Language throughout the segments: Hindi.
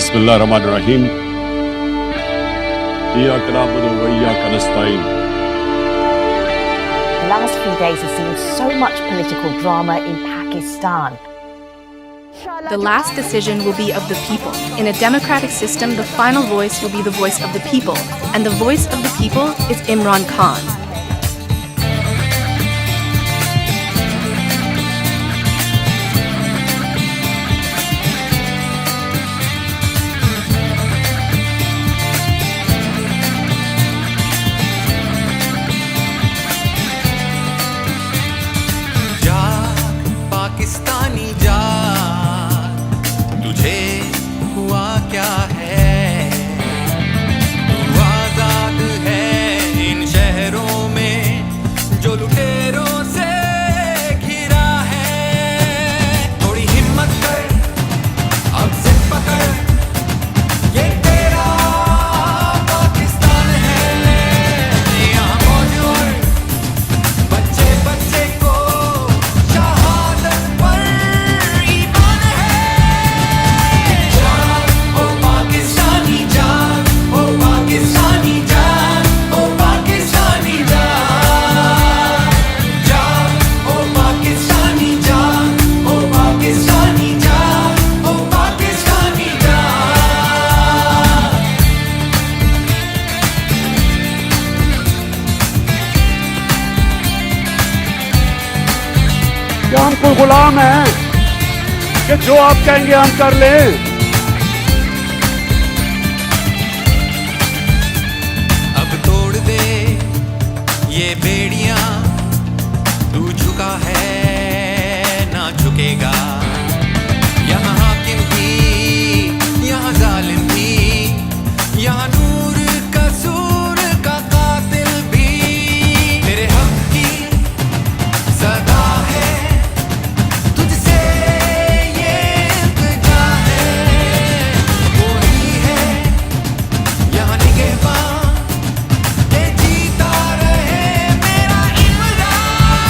Bismillahirrahmanirrahim. Iyyaka na'budu wa iyyaka nasta'in. The last few days have seen so much political drama in Pakistan. The last decision will be of the people. In a democratic system, the final voice will be the voice of the people. And the voice of the people is Imran Khan. जाग पाकिस्तानी जाग, तुझे हुआ क्या है? तू आजाद है इन शहरों में जो लुटेरों से घिरा है। थोड़ी हिम्मत कर, अब जिद पकड़, ये तेरा पाकिस्तान है। यहाँ मौज और बच्चे बच्चे को शहादत पर ईमान है। जाग ओ पाकिस्तानी जाग, ओ पाकिस्तानी जाग, ओ पाकिस्तानी जाग। जाग ओ पाकिस्तानी जाग, ओ पाकिस्तानी जाग, ओ पाकिस्तानी जाग। क्या हम कोई गुलाम हैं कि जो आप कहेंगे हम कर लें? अब तोड़ दे ये बेड़ियां, तू झुका है ना झुकेगा। यहाँ हाकिम भी, यहाँ जालिम भी, यहाँ नूर कसूर का कातिल भी। तेरे हक की सदा है, तुझसे ये इल्तिजा है। वो ही है यहाँ निगहबान, के जीता रहे मेरा इमरान।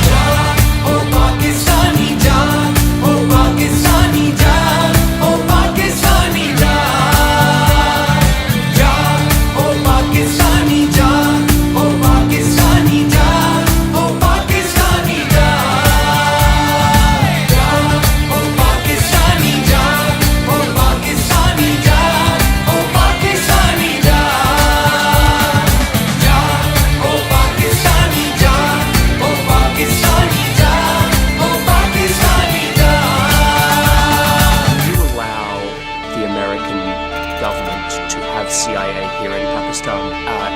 जाग ओ पाकिस्तानी जाग, ओ पाकिस्तानी जाग, ओ पाकिस्तानी जाग। जाग ओ पाकिस्तानी जाग, ओ पाकिस्तानी जाग, ओ पाकिस्तानी जाग। जाग ओ पाकिस्तानी जाग, ओ पाकिस्तानी जाग, ओ पाकिस्तानी जाग। जाग ओ पाकिस्तानी जाग, ओ पाकिस्तानी जाग, ओ पाकिस्तानी जाग। You allow the American government to have CIA here in Pakistan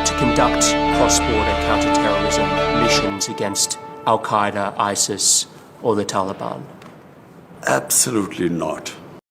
to conduct cross-border counter-terrorism missions against Al-Qaeda, ISIS, or the Taliban? Absolutely not.